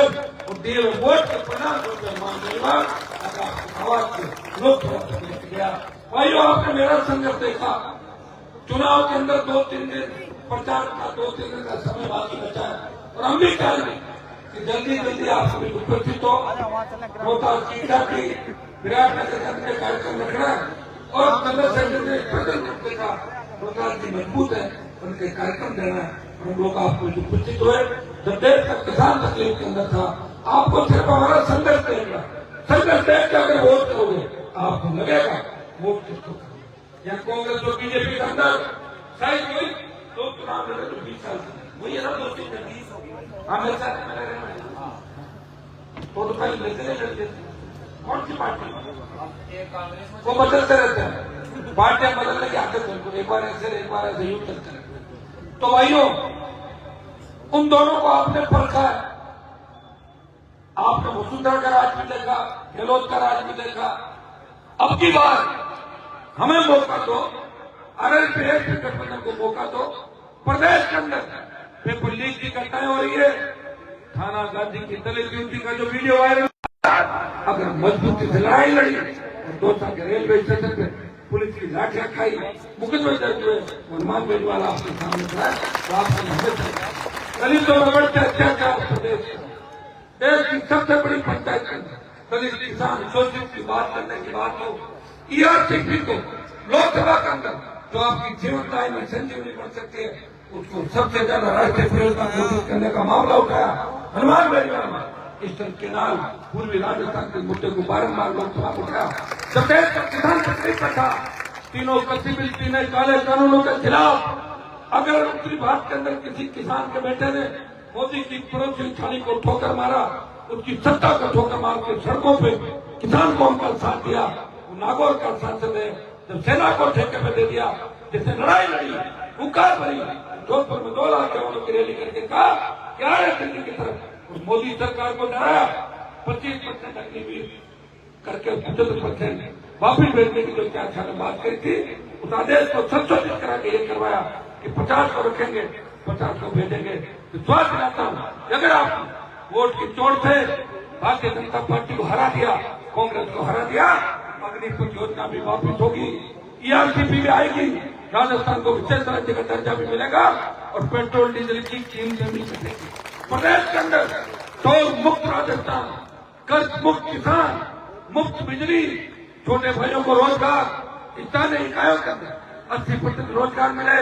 संघर्ष और दिए हुए वोट के परिणाम आवाज से लोग गया। भाइयों, आपने मेरा संघर्ष देखा। चुनाव के अंदर 2-3 दिन प्रचार का, 2-3 दिन का समय बाकी बचा है और हम भी चाहेंगे कि जल्दी जल्दी आप सभी उपस्थित हो। रोहतास सीटा की विराटनगर के अंदर कार्यक्रम रखना है और रोहतास जी मजबूत है, उनके कार्यक्रम देना है। हम लोग आपको उपस्थित हुए। जब देश का किसान तकलीफ के अंदर था, आपको सिर्फ हमारा संघर्ष देगा। संघर्ष देख के अगर वोट करोगे आपको लगेगा वोट किसको या कांग्रेस और बीजेपी के अंदर साइज हुई तो चुनाव लड़े तो 20 साल से वही है ना। 2-3 हमेशा तो पहले लड़ते कौन सी पार्टी वो बदलते रहते हैं। पार्टियां बदलने की आदत है, एक बार ऐसे यूं चलते रहते। तो भाइयों, उन दोनों को आपने परखा है। आपने वसुंधरा का राज भी देखा, गहलोत का राज भी देखा। अब की बार हमें मौका दो, RLPF गठबंधन को मौका दो। प्रदेश के अंदर पेपर लीक की घटनाएं हो रही है। थाना गांधी की दलित युवती का जो वीडियो वायरल, अगर मजबूती से लड़ाई लड़ी और 2 साल के रेलवे स्टेशन पे पुलिस की लाठियां खाई, मुकदमे दर्ज हुए, हनुमान बेनीवाल आपके सामने खड़ा है, तो आपने दलितों में बढ़ते अत्याचार प्रदेश देश की सबसे बड़ी पंचायत के अंदर दलित किसान शोषित की बात करने की बात हो। ERCP को लोकसभा के अंदर जो आपकी जीवन दायित्व में संजीवनी बन सकती है, उसको सबसे ज्यादा राष्ट्रीय प्रयोजन घोषित करने का मामला उठाया हनुमान बेनीवाल। ईस्टर्न केनाल, पूर्वी राजस्थान के मुद्दे को बारम्बार लोकसभा में उठाया। जब देश का किसान तकलीफ में था, तीनों कृषि बिल, 3 काले कानूनों के खिलाफ अगर उत्तरी भारत के अंदर किसी किसान के बेटे ने मोदी की पड़ोसी छानी को ठोकर मारा, उसकी सत्ता को ठोकर मार के सड़कों पे किसान कौम का साथ दिया। वो नागौर का सांसद है, जब सेना को ठेके पे दे दिया, जिसने लड़ाई लड़ी, हुंकार भरी, जोधपुर में 2 लाख जवानों की रैली करके कहा क्या है दिल्ली की तरफ, मोदी सरकार को डराया। 25% अग्निवीर करके 75% वापिस भेजने की जो क्या ने बात करी थी, उस आदेश को संशोधित करा के ये करवाया कि 50 को रखेंगे, 50 को भेजेंगे। विश्वास दिलाता हूं, अगर आप वोट की चोट से भारतीय जनता पार्टी को हरा दिया, कांग्रेस को हरा दिया, अग्निपथ योजना भी वापिस होगी, ERCP भी आएगी, राजस्थान को विशेष राज्य का दर्जा भी मिलेगा और पेट्रोल डीजल की कीमतें भी घटेगी। प्रदेश के अंदर टोल मुक्त राजस्थान, कर्ज मुक्त किसान, मुफ्त बिजली, छोटे भाइयों को रोजगार, स्थानीय इकाइयों के अंदर 80% रोजगार मिले।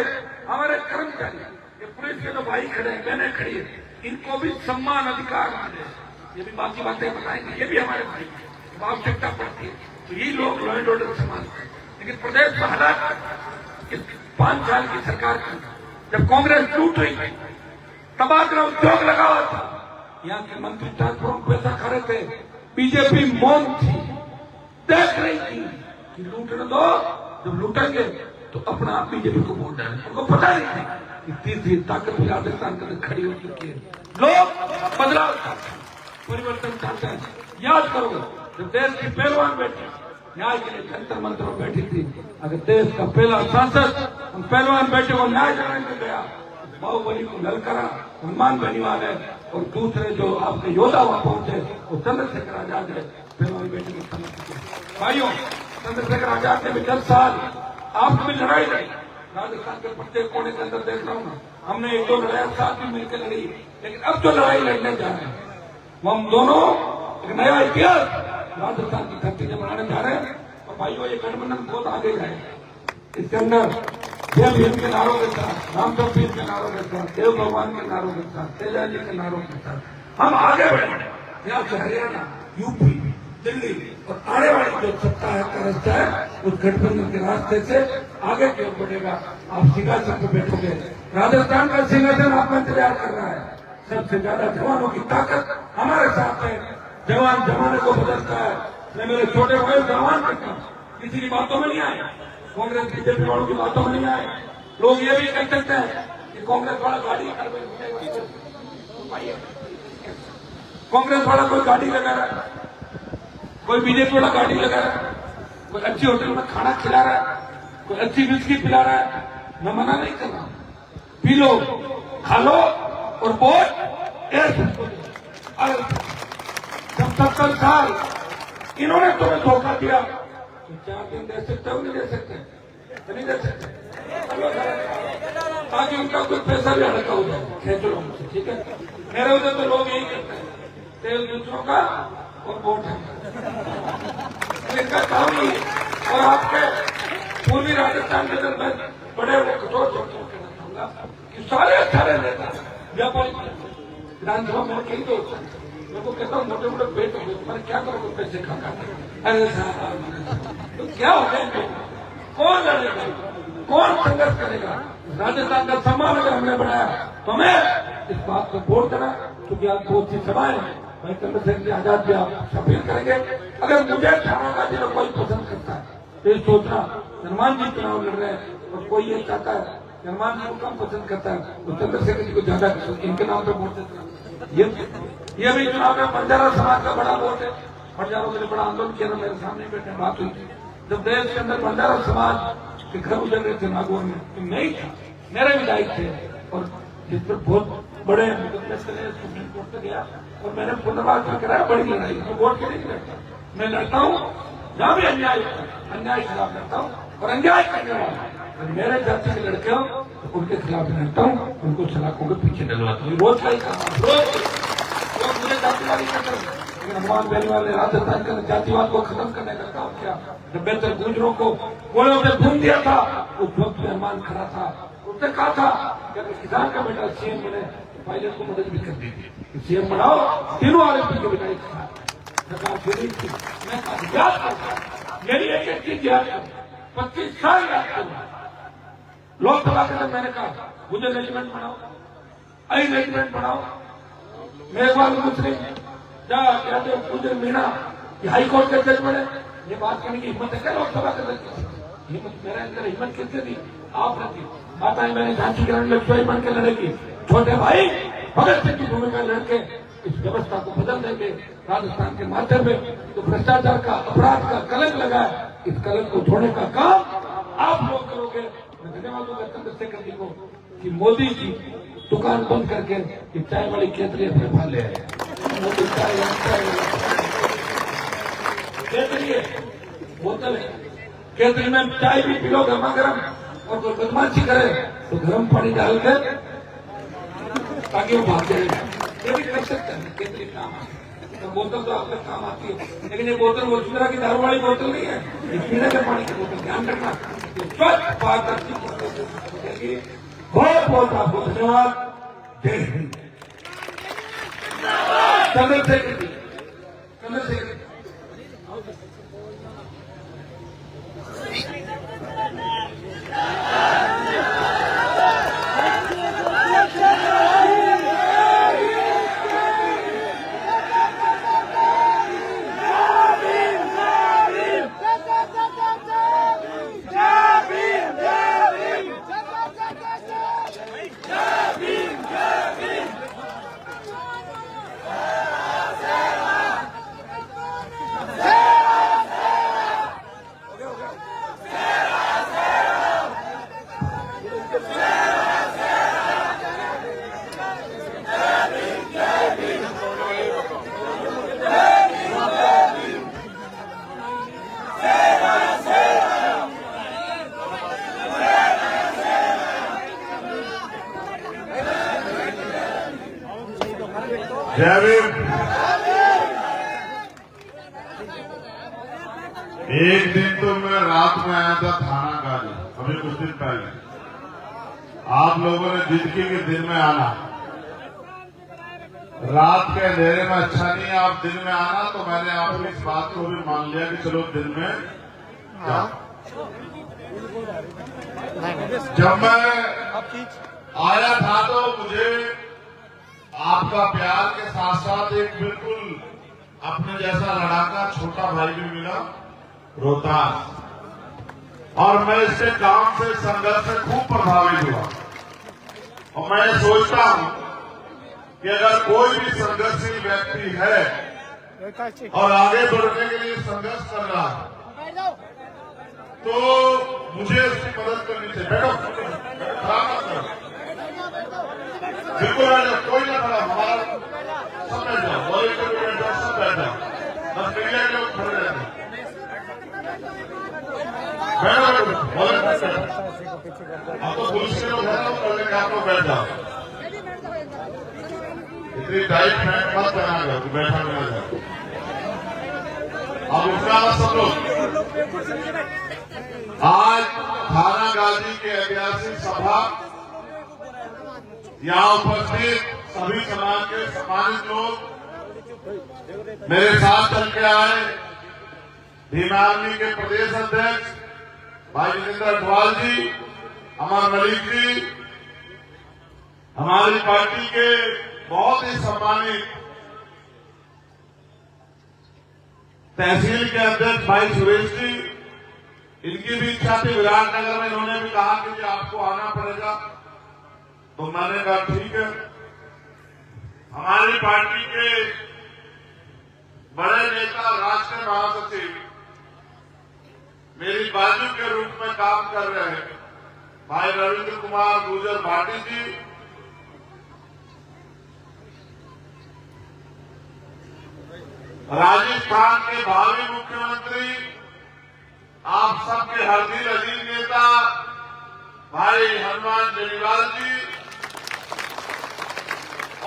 हमारे कर्मचारी, ये पुलिस के जो भाई खड़े हैं, बहनें खड़ी है, इनको भी सम्मान अधिकार मिले। ये भी बाकी बातें बताएंगे, ये भी हमारे भाई हैं, आवश्यकता पड़ती है तो ये लोग लॉ एंड ऑर्डर संभालते हैं। लेकिन प्रदेश में हालात 5 साल की सरकार की, जब कांग्रेस टूट रही थी, तबादला उद्योग लगा हुआ था, यहाँ के मंत्री ट्रांसफॉर्म पैसा खा रहे थे, बीजेपी मौन थी, देख रही थी कि लूटने दो, जब लूटेंगे तो अपना आप बीजेपी को वोट डालें। उनको पता नहीं था कि तीसरी ताकत भी राजस्थान के अंदर खड़ी हो चुकी है। लोग बदलाव चाहते हैं, परिवर्तन चाहते हैं। याद करो, जब देश की पहलवान बेटी न्याय के लिए जंतर मंत्र में बैठी थी, अगर देश का पहला सांसद उन पहलवान बेटे को न्याय दिलाने को गया, बाहुबली को ललकारा हनुमान बेनीवाल है और दूसरे जो आपके योद्धा वहां पहुंचे वो चंद्रशेखर आजाद है, पहलवान बेटे को समझ। भाइयों, चंद्रशेखर आजाद ने भी 10 साल आपने भी लड़ाई लड़ी। राजस्थान के प्रत्येक कोने के अंदर देख रहा हूँ, हमने 1-2 लड़ाई साथ भी मिलकर लड़ी, लेकिन अब जो लड़ाई लड़ने जा रहे हैं वो हम दोनों एक नया इतिहास राजस्थान की धरती में बनाने जा रहे हैं। और भाइयों, ये गठबंधन बहुत आगे जाएगा। इसके अंदर जय भीम के नारों के साथ, रामदेव पीर के नारों के साथ, देव भगवान के नारों के साथ, तेजा जी के नारों के साथ हम आगे बढ़ेंगे। यहाँ से हरियाणा, यूपी, दिल्ली और आने वाली जो सत्ता है का रास्ता है, उस गठबंधन के रास्ते से आगे क्यों बढ़ेगा। आप सिंहासन पर बैठोगे, राजस्थान का सिंहासन आपका इंतजार कर रहा है। सबसे ज्यादा जवानों की ताकत हमारे साथ है। जवान जमाने को बदलता है। मैं मेरे छोटे भाई जवान करता हूँ, किसी की बातों में नहीं आए, कांग्रेस बीजेपी वालों की बातों में नहीं आए। लोग ये भी कह सकते हैं कि कांग्रेस वाला गाड़ी कांग्रेस वाला कोई गाड़ी लगा रहा है, कोई बीजेपी वाला गाड़ी लगा रहा है, कोई अच्छी होटल में खाना खिला रहा है, कोई अच्छी विस्की पिला रहा है। मैं मना नहीं कर रहा, पी लो, खा लो और वोट और जब 70 साल इन्होंने तुम्हें धोखा दिया तो 4 दिन दे सकते हो, नहीं दे सकते? नहीं दे सकते। ताकि उनका कुछ पैसा भी अड़का हो जाए, खेच लो मुझसे, ठीक है? मेरे उधर तो लोग यही करते हैं, तेल दूसरों का और वोट है, इनका काम नहीं है। और आपके पूर्वी राजस्थान के अंदर मैं बड़े वो कठोर शब्दों कहना चाहूंगा कि सारे नेता व्यापारी विधानसभा में कई दोस्त हैं, मैं को कहता हूँ मोटे मोटे पेट हो गए, तुम्हारे क्या करोगे पैसे खा खा? अरे साहब तो क्या हो जाएंगे? कौन लड़ेगा, कौन संघर्ष करेगा? राजस्थान का सम्मान अगर हमने बनाया तो हमें इस बात को वोट देना, क्योंकि आप बहुत सी सभाएं भाई चंद्रशेखर जी आजाद भी आप अपील करेंगे। अगर मुझे थानागाजी में कोई पसंद करता है तो ये सोचना हनुमान जी चुनाव लड़ रहे हैं और कोई ये चाहता है हनुमान जी को कम पसंद करता है तो चंद्रशेखर जी को ज्यादा, इनके नाम पर वोट देता। ये भी चुनाव में बंजारा समाज का बड़ा वोट है, बंजारों के लिए बड़ा आंदोलन किया, मेरे सामने बैठे बात हुई थी। जब देश के अंदर बंजारा समाज के घर उजड़ रहे थे नागौर में, तो मैं ही था, मेरे विधायक थे और जिस पर बहुत बड़े मुकदमे चले, सुप्रीम कोर्ट तक गया और मैंने पुनर्वास में कराया बड़ी लड़ाई। मैं वोट के नहीं लड़ता, मैं लड़ता हूँ जहाँ भी अन्याय होता है, अन्याय के खिलाफ लड़ता हूँ और अन्याय करने वाला मेरे जाति के लड़के हो तो उनके खिलाफ लड़ता हूँ, उनको सलाखों के पीछे डलवाता हूँ। रोज का ही काम, रोज मुझे जातिवादी करते हैं, लेकिन हनुमान बेनीवाल ने राजस्थान के जातिवाद को खत्म करने का काम किया। जब बेहतर गुजरों को गोलों में घूम दिया था उस वक्त में हनुमान खड़ा था, उसने कहा था कि अगर किसान का बेटा सीएम बने तो पायलट को मदद भी कर दी थी, सीएम बनाओ, तीनों आरोपी के बेटा एक साथ सरकार छोड़ी थी। मैं याद करता, मेरी एक चीज याद कर, 25 साल याद करूंगा। लोकसभा के अंदर मैंने कहा मुझे रेजिमेंट बनाओ, आई रेजिमेंट बनाओ, मेघवाल मुस्लिम कहते पूजन मीणा हाई कोर्ट के जज बने। ये बात करने की हिम्मत है क्या लोकसभा के अंदर? हिम्मत मेरे अंदर हिम्मत किसने दी? आप रखी। माताएं मैंने झांसी की रानी लक्ष्मीबाई बन के लड़ेगी, छोटे भाई भगत सिंह की भूमिका लड़के इस व्यवस्था को बदल देंगे राजस्थान के माध्यम में। तो भ्रष्टाचार का, अपराध का कलंक लगा है, इस कलंक को छोड़ने का काम आप लोग करोगे। मैं धन्यवाद दूंगा चंद्रशेखर जी को कि मोदी जी दुकान बंद करके ये चाय वाली केतली अपने पाल ले आए। मोदी केतली बोतल है, केतली में चाय भी पी लो गर्मा गर्म, और कोई बदमाशी करे तो गर्म पानी डाल कर ताकि वो भाग जाएगा। ये भी कर सकते हैं, केतली काम आती है, बोतल तो आपका काम आती है, लेकिन ये बोतल वसुंधरा की दारू वाली बोतल नहीं है, ये पीने के पानी की बोतल। ध्यान रखना, स्वच्छ पारदर्शी। बहुत बहुत आपको धन्यवाद। जय हिंद। चंद्रशेखर जी, चंद्रशेखर जी जय भीम। एक दिन तो मैं रात में आया था थानागाजी, अभी कुछ दिन पहले। आप लोगों ने जिद की कि दिन में आना, रात के अंधेरे में अच्छा नहीं है, आप दिन में आना, तो मैंने आपकी इस बात को भी मान लिया कि चलो दिन में जाओ। जब मैं आया था तो मुझे आपका प्यार के साथ साथ एक बिल्कुल अपने जैसा लड़ाका छोटा भाई भी मिला, रोहतास, और मैं इसके काम से, संघर्ष से खूब प्रभावित हुआ। और मैं सोचता हूं कि अगर कोई भी संघर्षशील व्यक्ति है और आगे बढ़ने के लिए संघर्ष कर रहा है तो मुझे उसकी मदद करनी चाहिए। बैठो, खराब मत करो, बिल्कुल आ जाओ, कोई ना खड़ा, हमारा सब बैठ जाओ। बस मीडिया के लोग खड़े रहते हैं। आप तो पुलिस के लोग हैं, वो कर लेंगे, आप लोग बैठ जाओ। इतनी टाइट पैंट मत पहना करो कि बैठा मिला जाए। अब उठना मत सब लोग। आज थाना गाजी के ऐतिहासिक सभा, यहाँ उपस्थित सभी समाज के सम्मानित लोग मेरे साथ चल के आए। भीम आर्मी के प्रदेश अध्यक्ष भाई जितेंद्र अग्रवाल जी, अमर मलिक जी, हमारी पार्टी के बहुत ही सम्मानित तहसील के अध्यक्ष भाई सुरेश जी, इनकी भी इच्छा थी विराटनगर में, इन्होंने भी कहा कि आपको आना पड़ेगा, तो मैंने कहा ठीक है। हमारी पार्टी के बड़े नेता, राष्ट्रीय महासचिव, मेरी बाजू के रूप में काम कर रहे हैं भाई रविंद्र कुमार गुर्जर भाटी जी, राजस्थान के भावी मुख्यमंत्री, आप सबके हरदिल अजीज नेता भाई हनुमान बेनीवाल जी,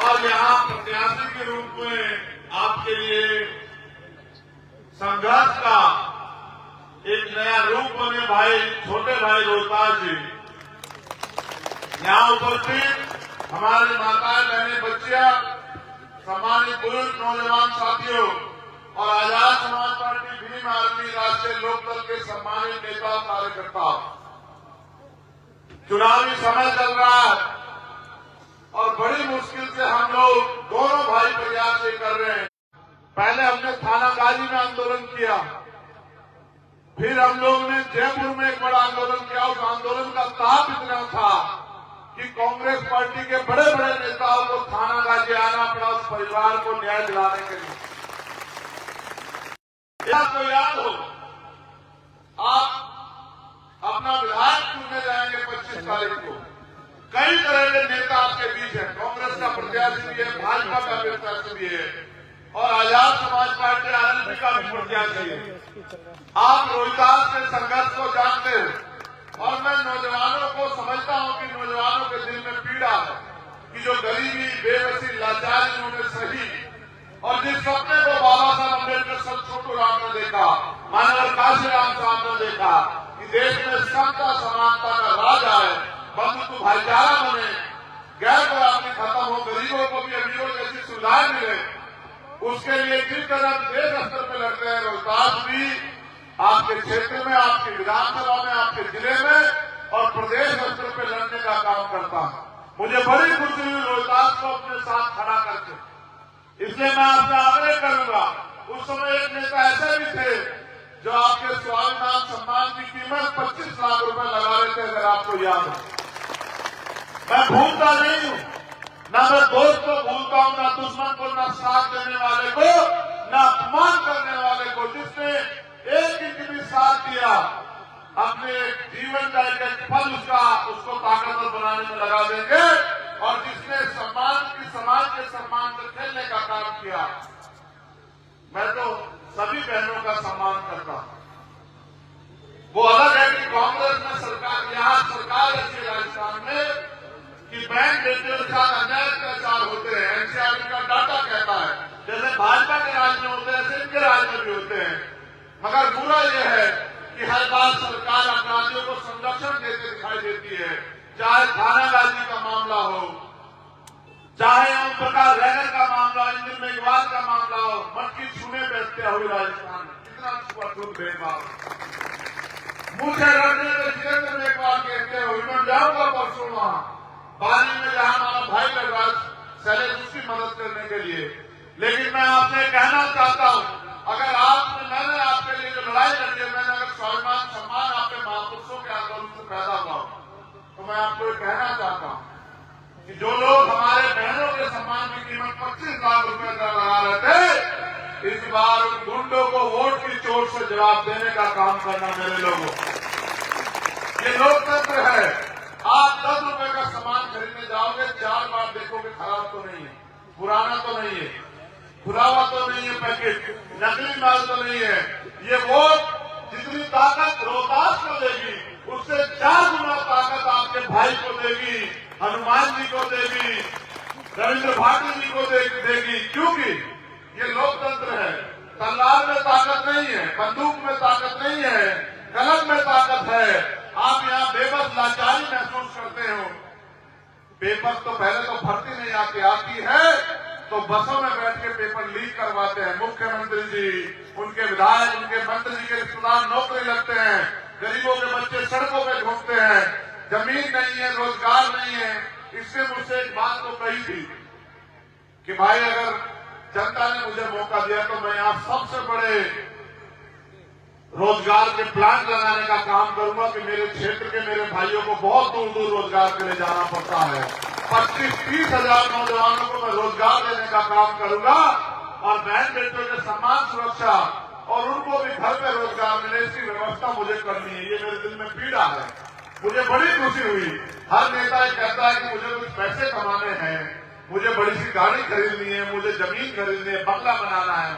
और यहाँ प्रत्याशी के रूप में आपके लिए संघर्ष का एक नया रूप बने भाई छोटे भाई रोहतास जी, यहाँ उपस्थित हमारे माताएं, बहनें, बच्चियां, सम्मानित बुजुर्ग, नौजवान साथियों और आजाद समाज पार्टी भीम आर्मी राष्ट्रीय लोकदल के सम्मानित नेता कार्यकर्ता। चुनावी समय चल रहा है और बड़ी मुश्किल से हम लोग दोनों भाई प्रयास ये कर रहे हैं। पहले हमने थाना गाजी में आंदोलन किया, फिर हम लोगों ने जयपुर में एक बड़ा आंदोलन किया। उस आंदोलन का ताप इतना था कि कांग्रेस पार्टी के बड़े बड़े नेताओं को थाना गाजी आना पड़ा उस परिवार को न्याय दिलाने के लिए। आपको याद हो, आप अपना विधायक चुनने जाएंगे 25 तारीख को। कई तरह के नेता आपके बीच है, कांग्रेस का प्रत्याशी भी है, भाजपा का प्रत्याशी भी है और आजाद समाज पार्टी आरएलपी का भी प्रत्याशी है। आप रोहतास के संघर्ष को जानते हो और मैं नौजवानों को समझता हूं कि नौजवानों के दिल में पीड़ा है कि जो गरीबी, बेबसी, लाचारी उन्होंने सही और जिस सपने को बाबा साहब अम्बेडकर, सर छोटू राम ने देखा, मानव काशीराम साहब ने देखा कि देश में समता समानता का राज आए, बंधुत्व भाईचारा बने, गैर बराबरी खत्म हो, गरीबों को भी अमीरों जैसी सुविधाएं मिले, उसके लिए जिस तरह देश स्तर पर लड़ते हैं, रोहतास भी आपके क्षेत्र में, आपकी विधानसभा में, आपके जिले में और प्रदेश स्तर पर लड़ने का काम करता है। मुझे बड़ी खुशी हुई रोहतास को अपने साथ खड़ा करके, इसलिए मैं आपसे आग्रह करूंगा। उस समय एक नेता ऐसे भी थे जो आपके स्वाभिमान सम्मान की कीमत 25 लाख रुपए लगा रहे थे, अगर आपको याद है। मैं भूलता नहीं हूं, न मैं दोस्त को भूलता हूं, न दुश्मन को, न साथ देने वाले को, न अपमान करने वाले को। जिसने एक इंच भी साथ दिया, अपने जीवन का एक फल उसको ताकतवर बनाने में लगा देंगे। और जिसने समाज के सम्मान से खेलने का काम किया, मैं तो सभी बहनों का सम्मान करता हूं। वो अलग है कि कांग्रेस में सरकार, यहाँ सरकार ऐसी राजस्थान में कि बैंक बेटियों के साथ अन्याय अत्याचार होते हैं, एनसीआरबी का डाटा कहता है। जैसे भाजपा के राज में होते हैं, ऐसे इनके राज में भी होते हैं। मगर बुरा यह है कि हर बार सरकार अपराधियों को संरक्षण देते दिखाई देती है, चाहे थाना गाजी का मामला हो, चाहे ओम प्रकाश रैगर का मामला, इंदिरा मेघवाल का मामला हो, मटकी छूने पे हत्या हुई राजस्थान में, कितना छुआछूत भेदभाव। मुझे लड़ने में जितेंद्र मेघवाल की हत्या हुई, मैं जाऊंगा परसों वहां बाली में, जहां हमारा भाई लग रहा शैलेश, उसकी मदद करने के लिए। लेकिन मैं आपसे कहना चाहता हूं, अगर मैंने आपके लिए जो लड़ाई लड़ी है, मैंने अगर स्वाभिमान सम्मान आपके महापुरुषों के आंदोलन से पैदा हुआ, तो मैं आपको ये कहना चाहता हूं कि जो लोग हमारे बहनों के सम्मान की कीमत 25 लाख रुपए का लगा रहे थे, इस बार उन गुंडों को वोट की चोट से जवाब देने का काम करना मेरे लोगों। ये लोकतंत्र है। आप 10 रुपए का सामान खरीदने जाओगे, 4 बार देखोगे खराब तो नहीं है, पुराना तो नहीं है। खुला हुआ तो नहीं है पैकेट, नकली माल तो नहीं है। ये वोट जितनी ताकत रोहतास को देगी उससे 4 गुना ताकत आपके भाई को देगी, हनुमान जी को देगी, रविंद्र भाटी जी को देगी। क्योंकि ये लोकतंत्र है। तलवार में ताकत नहीं है, बंदूक में ताकत नहीं है, कलम में ताकत है। आप यहाँ बेबस लाचारी महसूस करते हो। पेपर तो पहले तो भर्ती नहीं आती है तो बसों में बैठ के पेपर लीक करवाते हैं। मुख्यमंत्री जी, उनके विधायक, उनके मंत्री जी के रिश्तेदार नौकरी लगते हैं, गरीबों के बच्चे सड़कों पे घूमते हैं, जमीन नहीं है, रोजगार नहीं है। इससे मुझसे एक बात तो कही थी कि भाई अगर जनता ने मुझे मौका दिया तो मैं आप सबसे बड़े रोजगार के प्लांट लगाने का काम करूंगा कि मेरे क्षेत्र के मेरे भाइयों को बहुत दूर दूर रोजगार के लिए जाना पड़ता है। 25-30 हजार नौजवानों को मैं रोजगार देने का काम करूंगा और बहन बेटियों के सम्मान सुरक्षा और उनको भी घर पे रोजगार मिले इसकी व्यवस्था मुझे करनी है। ये मेरे दिल में पीड़ा है। मुझे बड़ी खुशी हुई। हर नेता ये कहता है कि मुझे कुछ पैसे कमाने हैं, मुझे बड़ी सी गाड़ी खरीदनी है, मुझे जमीन खरीदनी है, बंगला बनाना है।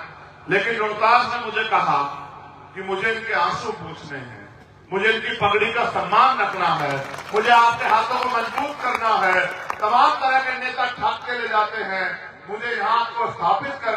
लेकिन रोहतास ने मुझे कहा कि मुझे इनके आंसू पूछने हैं, मुझे इनकी पगड़ी का सम्मान रखना है, मुझे आपके हाथों को मजबूत करना है। तमाम तरह के नेता ठाक के ले जाते हैं, मुझे यहाँ को स्थापित कर